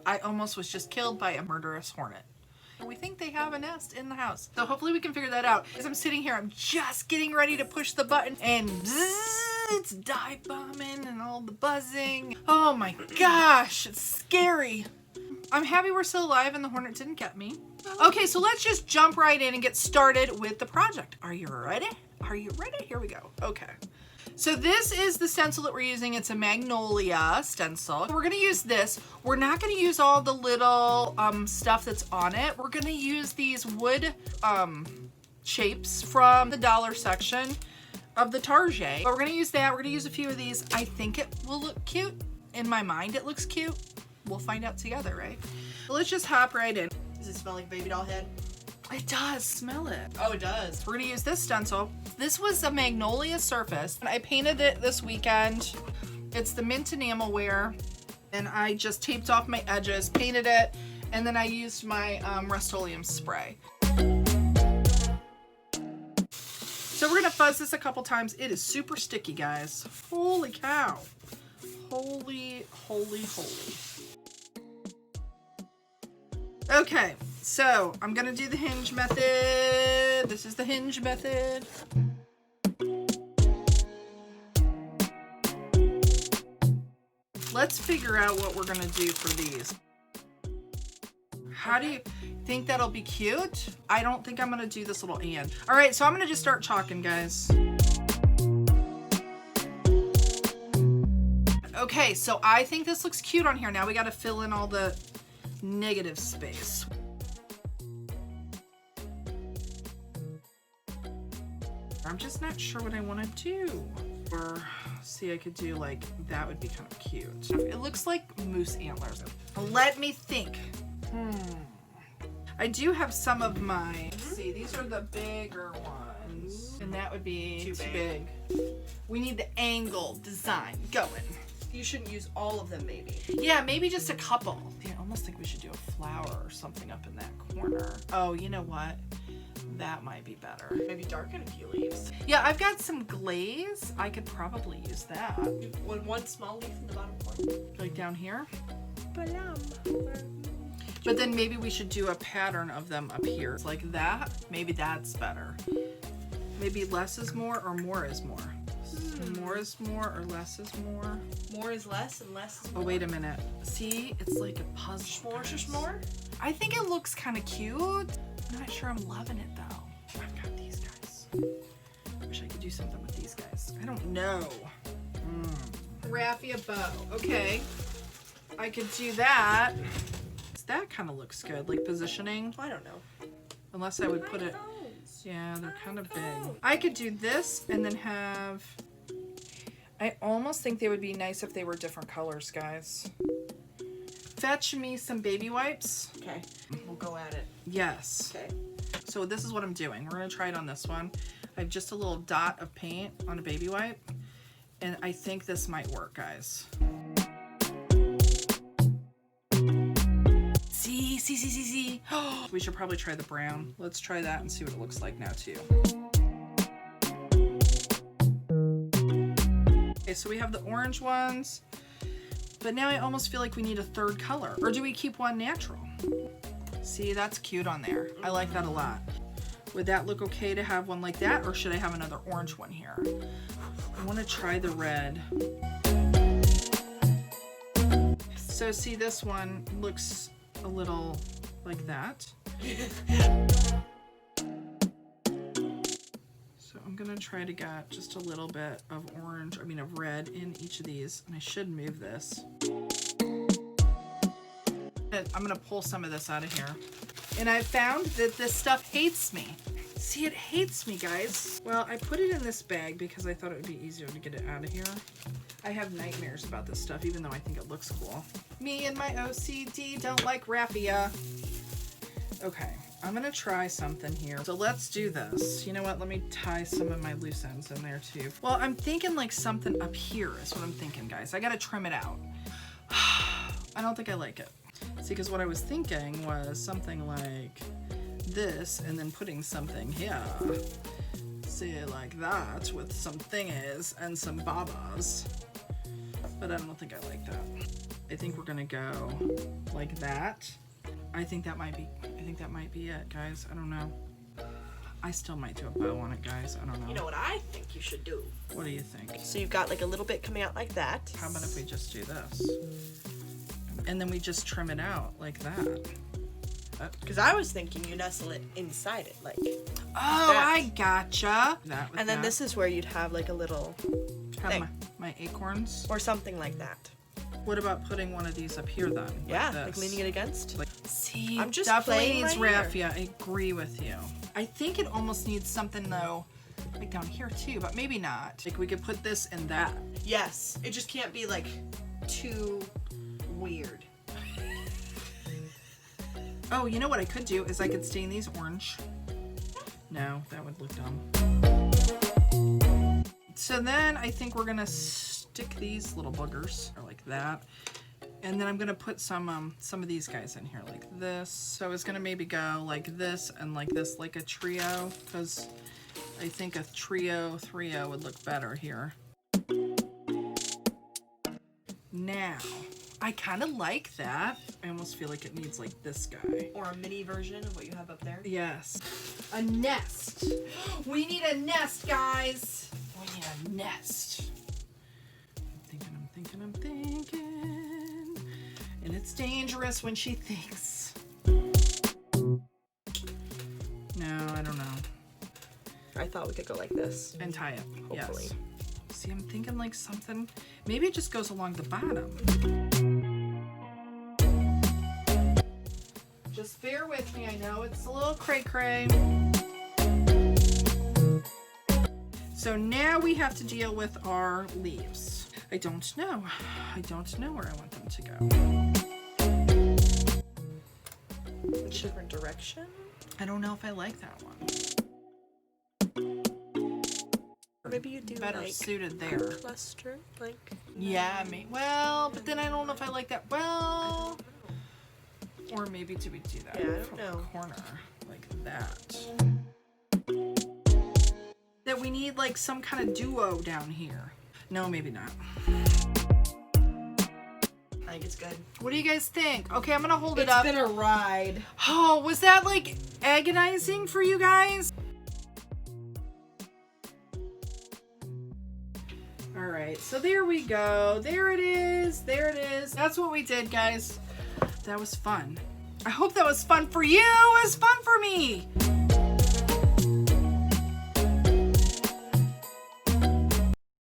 I almost was just killed by a murderous hornet. We think they have a nest in the house. So hopefully we can figure that out. As I'm sitting here, I'm just getting ready to push the button and it's dive bombing and all the buzzing. Oh my gosh, it's scary. I'm happy we're still alive and the hornet didn't get me. Okay, so let's just jump right in and get started with the project. Are you ready? Are you ready? Here we go. Okay. So this is the stencil that we're using. It's a magnolia stencil. We're gonna use this. We're not gonna use all the little stuff that's on it. We're gonna use these wood shapes from the dollar section of the Target. But we're gonna use that. We're gonna use a few of these. I think it will look cute. In my mind, it looks cute. We'll find out together, right? So let's just hop right in. Does it smell like baby doll head? It does, smell it. Oh, it does. We're gonna use this stencil. This was a magnolia surface. I painted it this weekend. It's the mint enamel wear. And I just taped off my edges, painted it, and then I used my Rust-Oleum spray. So we're gonna fuzz this a couple times. It is super sticky, guys. Holy cow. Holy, holy, holy. Okay, so I'm gonna do the hinge method. This is the hinge method. Let's figure out what we're gonna do for these. How do you think that'll be cute? I don't think I'm gonna do this little and. All right, so I'm gonna just start chalking, guys. Okay, so I think this looks cute on here. Now we gotta fill in all the negative space. I'm just not sure what I want to do. Or see, I could do like, that would be kind of cute. It looks like moose antlers. Let me think. I do have some of my, see, these are the bigger ones. And that would be too big. We need the angle design going. You shouldn't use all of them, maybe. Yeah, maybe just a couple. I almost think we should do a flower or something up in that corner. Oh, you know what? That might be better. Maybe darken a few leaves. Yeah, I've got some glaze. I could probably use that. One small leaf in the bottom corner. Like down here. But then maybe we should do a pattern of them up here. Like that. Maybe that's better. Maybe less is more or more is more. More is more or less is more. More is less and less is more. Oh, wait a minute. See, it's like a puzzle. Schmore? I think it looks kind of cute. I'm not sure I'm loving it though. I've got these guys. Wish I could do something with these guys. I don't know. Raffia bow. Okay. I could do that. That kind of looks good. Like positioning. I don't know. Unless I would put it. Yeah, they're kind of big. I could do this and then have. I almost think they would be nice if they were different colors, guys. Fetch me some baby wipes. Okay, we'll go at it. Yes. Okay. So this is what I'm doing. We're gonna try it on this one. I have just a little dot of paint on a baby wipe. And I think this might work, guys. See. We should probably try the brown. Let's try that and see what it looks like now too. Okay, so we have the orange ones, but now I almost feel like we need a third color. Or do we keep one natural? See, that's cute on there. I like that a lot. Would that look okay to have one like that, or should I have another orange one here? I want to try the red. So see, this one looks a little like that. So I'm gonna try to get just a little bit of orange, of red in each of these, and I should move this. I'm gonna pull some of this out of here. And I found that this stuff hates me. See, it hates me, guys. Well, I put it in this bag because I thought it would be easier to get it out of here. I have nightmares about this stuff, even though I think it looks cool. Me and my OCD don't like raffia. Okay, I'm gonna try something here. So let's do this. You know what? Let me tie some of my loose ends in there too. Well, I'm thinking like something up here is what I'm thinking, guys. I gotta trim it out. I don't think I like it. See, because what I was thinking was something like this and then putting something here. See, like that with some thingies and some babas. But I don't think I like that. I think we're gonna go like that. I think that might be it, guys. I don't know. I still might do a bow on it, guys. I don't know. You know what I think you should do? What do you think? So you've got like a little bit coming out like that. How about if we just do this? And then we just trim it out like that. Because I was thinking you nestle it inside it, like. Oh, that. I gotcha. That with And then that. this is where you'd have like a little Have thing. my acorns. Or something like that. What about putting one of these up here then? Yeah, this? like leaning it against. Like, see, I'm just definitely playing needs my ear. raffia. I agree with you. I think it almost needs something though, like down here too, but maybe not. Like we could put this in that. Yes, it just can't be like too weird. Oh, you know what I could do is I could stain these orange. No, that would look dumb. So then I think we're gonna stick these little boogers or like that. And then I'm gonna put some of these guys in here like this. So it's gonna maybe go like this and like this, like a trio, because I think a trio would look better here. Now, I kind of like that. I almost feel like it needs like this guy. Or a mini version of what you have up there. Yes. A nest. We need a nest, guys. We need a nest. I'm thinking. And it's dangerous when she thinks. No, I don't know. I thought we could go like this. And tie it. Hopefully. Yes. See, I'm thinking like something. Maybe it just goes along the bottom. Just bear with me. I know it's a little cray-cray. So now we have to deal with our leaves. I don't know. I don't know where I want them to go. A different direction? I don't know if I like that one. Or maybe you do Better like suited there. cluster, like. Yeah, well, but then I don't know if I like that. Well, or maybe do we do that Yeah, I don't from know. the corner like that? That we need like some kind of duo down here. No, maybe not. I think it's good. What do you guys think? Okay, I'm gonna hold it up. It's been a ride. Oh, was that like agonizing for you guys? All right, so there we go. There it is. There it is. That's what we did, guys. That was fun. I hope that was fun for you. It was fun for me.